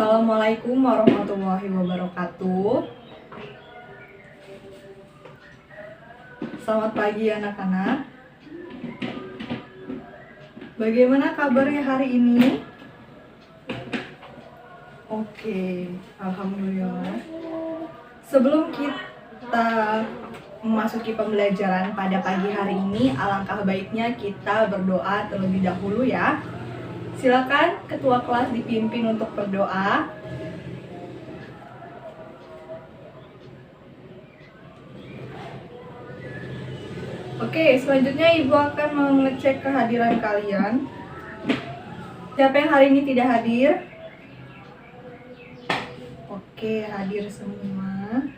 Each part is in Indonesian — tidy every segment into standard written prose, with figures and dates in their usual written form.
Assalamualaikum warahmatullahi wabarakatuh. Selamat pagi anak-anak. Bagaimana kabarnya hari ini? Oke, alhamdulillah. Sebelum kita memasuki pembelajaran pada pagi hari ini, alangkah baiknya kita berdoa terlebih dahulu ya. Silakan ketua kelas dipimpin untuk berdoa. Oke, selanjutnya Ibu akan mengecek kehadiran kalian. Siapa yang hari ini tidak hadir? Oke, hadir semua.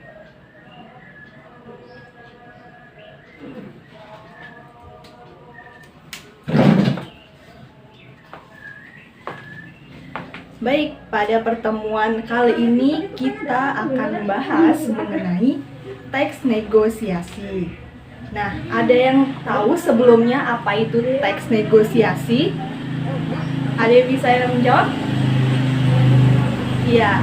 Baik, pada pertemuan kali ini kita akan membahas mengenai teks negosiasi. Nah, ada yang tahu sebelumnya apa itu teks negosiasi? Ada yang bisa menjawab? Iya,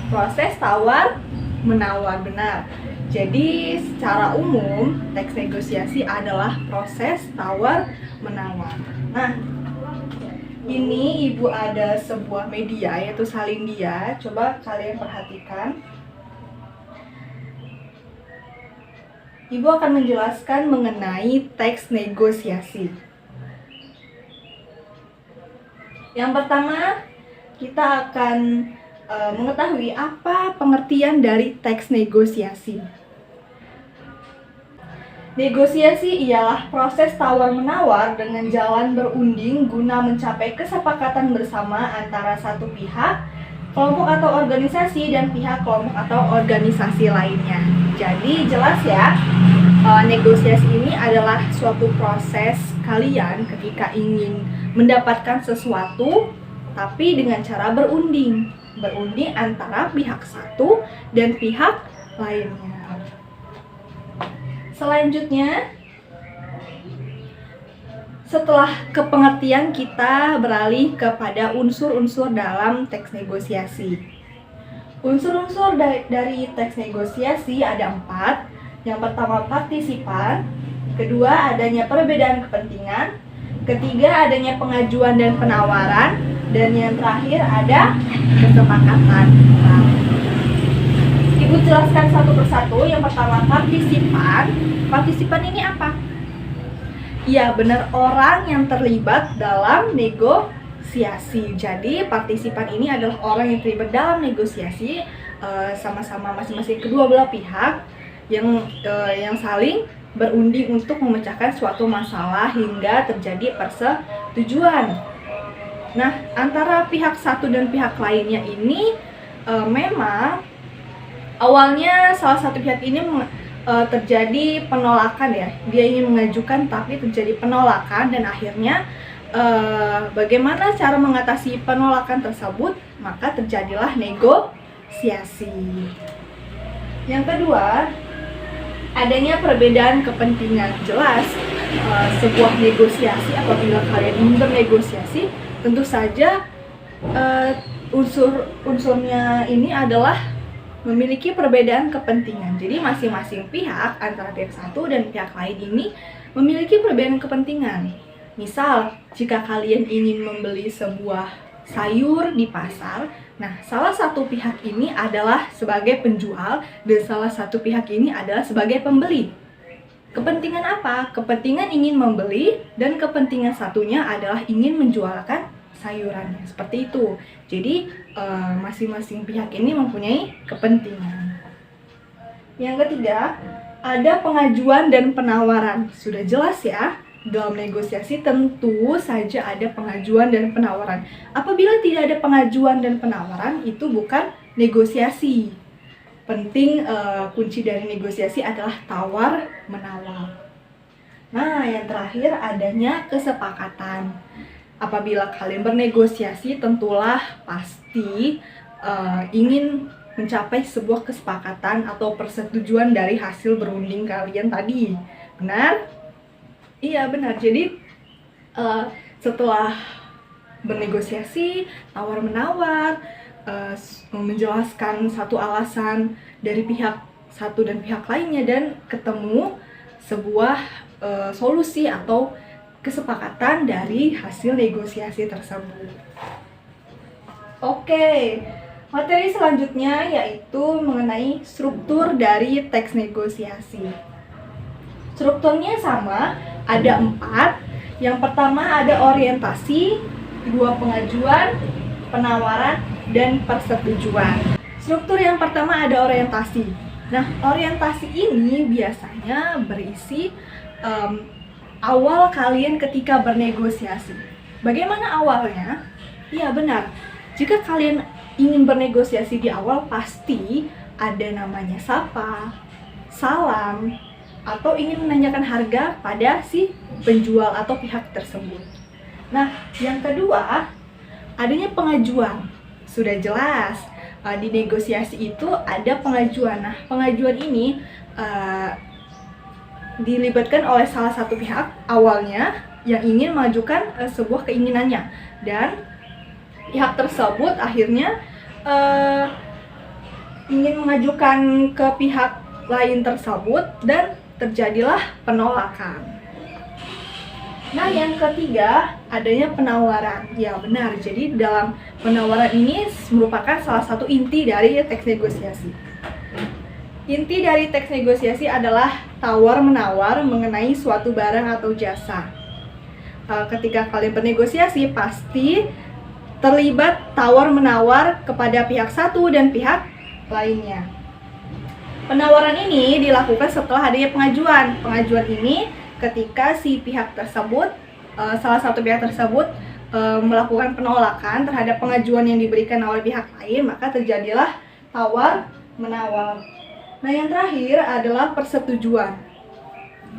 proses tawar-menawar, benar. Jadi, secara umum, teks negosiasi adalah proses tawar-menawar. Nah, ini Ibu ada sebuah media yaitu Salindia. Coba kalian perhatikan. Ibu akan menjelaskan mengenai teks negosiasi. Yang pertama, kita akan mengetahui apa pengertian dari teks negosiasi. Negosiasi ialah proses tawar-menawar dengan jalan berunding guna mencapai kesepakatan bersama antara satu pihak, kelompok atau organisasi, dan pihak kelompok atau organisasi lainnya. Jadi jelas ya, negosiasi ini adalah suatu proses kalian ketika ingin mendapatkan sesuatu, tapi dengan cara berunding antara pihak satu dan pihak lainnya. Selanjutnya, setelah kepengertian kita beralih kepada unsur-unsur dalam teks negosiasi. Unsur-unsur dari teks negosiasi ada 4. Yang pertama partisipan, kedua adanya perbedaan kepentingan, ketiga adanya pengajuan dan penawaran, dan yang terakhir ada kesepakatan. Ibu jelaskan satu persatu. Yang pertama partisipan. Partisipan ini apa? Iya, benar, orang yang terlibat dalam negosiasi. Jadi partisipan ini adalah orang yang terlibat dalam negosiasi sama-sama masing-masing kedua belah pihak yang saling berunding untuk memecahkan suatu masalah hingga terjadi persetujuan. Nah, antara pihak satu dan pihak lainnya ini memang awalnya salah satu pihak ini terjadi penolakan ya. Dia ingin mengajukan tapi terjadi penolakan, dan akhirnya bagaimana cara mengatasi penolakan tersebut? Maka terjadilah negosiasi. Yang kedua, adanya perbedaan kepentingan. Jelas, sebuah negosiasi, apabila kalian ingin bernegosiasi, tentu saja unsur-unsurnya ini adalah memiliki perbedaan kepentingan. Jadi masing-masing pihak antara pihak satu dan pihak lain ini memiliki perbedaan kepentingan. Misal, jika kalian ingin membeli sebuah sayur di pasar, nah salah satu pihak ini adalah sebagai penjual dan salah satu pihak ini adalah sebagai pembeli. Kepentingan apa? Kepentingan ingin membeli dan kepentingan satunya adalah ingin menjualkan sayurannya, seperti itu. Jadi masing-masing pihak ini mempunyai kepentingan. Yang ketiga, ada pengajuan dan penawaran. Sudah jelas ya, dalam negosiasi tentu saja ada pengajuan dan penawaran. Apabila tidak ada pengajuan dan penawaran, itu bukan negosiasi. Penting, kunci dari negosiasi adalah tawar-menawar. Nah, yang terakhir adanya kesepakatan. Apabila kalian bernegosiasi, tentulah pasti ingin mencapai sebuah kesepakatan atau persetujuan dari hasil berunding kalian tadi. Benar? Iya, benar. Jadi setelah bernegosiasi, tawar-menawar, menjelaskan satu alasan dari pihak satu dan pihak lainnya dan ketemu sebuah solusi atau kesepakatan dari hasil negosiasi tersebut. Oke, materi selanjutnya yaitu mengenai struktur dari teks negosiasi. Strukturnya sama, ada 4. Yang pertama ada orientasi, kedua pengajuan, penawaran, dan persetujuan. Struktur yang pertama ada orientasi. Nah, orientasi ini biasanya berisi awal kalian ketika bernegosiasi. Bagaimana awalnya? Iya benar, jika kalian ingin bernegosiasi di awal pasti ada namanya sapa, salam, atau ingin menanyakan harga pada si penjual atau pihak tersebut. Nah, yang kedua, adanya pengajuan. Sudah jelas, di negosiasi itu ada pengajuan. Nah, pengajuan ini dilibatkan oleh salah satu pihak awalnya yang ingin mengajukan sebuah keinginannya, dan pihak tersebut akhirnya ingin mengajukan ke pihak lain tersebut dan terjadilah penolakan. Nah, yang ketiga adanya penawaran. Ya benar, jadi dalam penawaran ini merupakan salah satu inti dari teks negosiasi. Inti dari teks negosiasi adalah tawar-menawar mengenai suatu barang atau jasa. Ketika kalian bernegosiasi pasti terlibat tawar-menawar kepada pihak satu dan pihak lainnya. Penawaran ini dilakukan setelah adanya pengajuan. Pengajuan ini ketika si pihak tersebut, salah satu pihak tersebut melakukan penolakan terhadap pengajuan yang diberikan oleh pihak lain, maka terjadilah tawar-menawar. Nah, yang terakhir adalah persetujuan.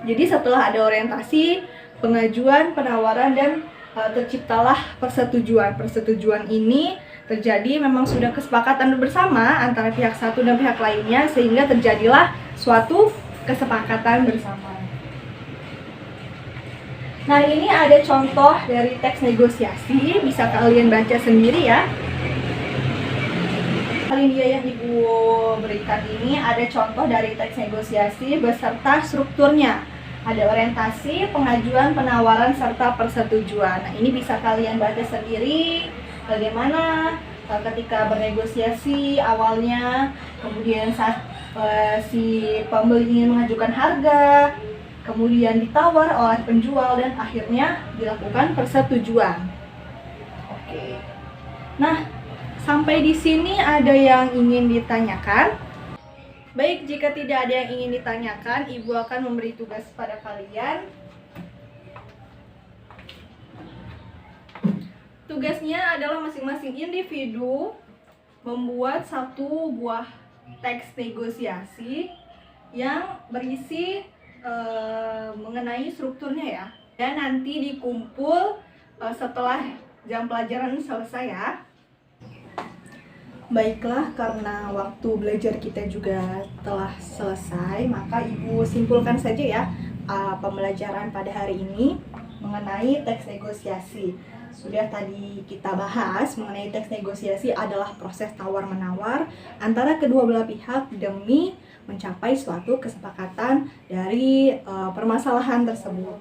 Jadi setelah ada orientasi, pengajuan, penawaran, dan terciptalah persetujuan. Persetujuan ini terjadi memang sudah kesepakatan bersama antara pihak satu dan pihak lainnya, sehingga terjadilah suatu kesepakatan bersama. Nah, ini ada contoh dari teks negosiasi, bisa kalian baca sendiri ya. Dia yang Ibu berikan ini ada contoh dari teks negosiasi beserta strukturnya. Ada orientasi, pengajuan, penawaran, serta persetujuan. Nah, ini bisa kalian baca sendiri bagaimana ketika bernegosiasi awalnya, kemudian saat si pembeli ingin mengajukan harga, kemudian ditawar oleh penjual, dan akhirnya dilakukan persetujuan. Oke. Nah, sampai di sini ada yang ingin ditanyakan? Baik, jika tidak ada yang ingin ditanyakan, Ibu akan memberi tugas pada kalian. Tugasnya adalah masing-masing individu membuat satu buah teks negosiasi yang berisi mengenai strukturnya ya. Dan nanti dikumpul setelah jam pelajaran selesai ya. Baiklah, karena waktu belajar kita juga telah selesai, maka Ibu simpulkan saja ya pembelajaran pada hari ini mengenai teks negosiasi. Sudah tadi kita bahas mengenai teks negosiasi adalah proses tawar-menawar antara kedua belah pihak demi mencapai suatu kesepakatan dari permasalahan tersebut.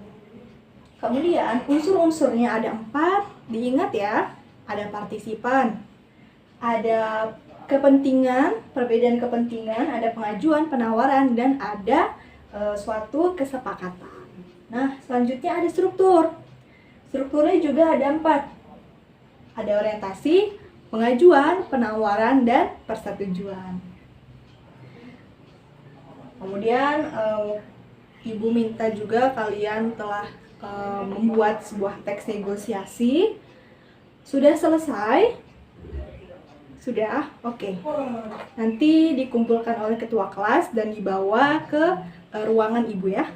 Kemudian unsur-unsurnya ada 4, diingat ya, ada partisipan, ada kepentingan, perbedaan kepentingan, ada pengajuan, penawaran, dan ada suatu kesepakatan. Nah, selanjutnya ada struktur. Strukturnya juga ada 4. Ada orientasi, pengajuan, penawaran, dan persetujuan. Kemudian Ibu minta juga kalian telah membuat sebuah teks negosiasi. Sudah selesai? Sudah? Oke. Nanti dikumpulkan oleh ketua kelas dan dibawa ke ruangan Ibu ya.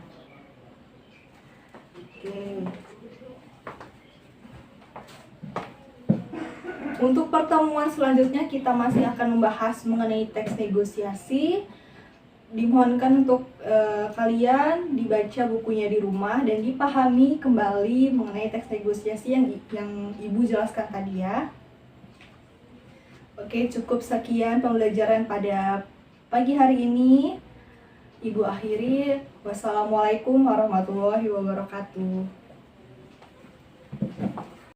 Oke. Untuk pertemuan selanjutnya kita masih akan membahas mengenai teks negosiasi. Dimohonkan untuk kalian dibaca bukunya di rumah dan dipahami kembali mengenai teks negosiasi yang Ibu jelaskan tadi ya. Oke, cukup sekian pembelajaran pada pagi hari ini. Ibu akhiri, wassalamualaikum warahmatullahi wabarakatuh.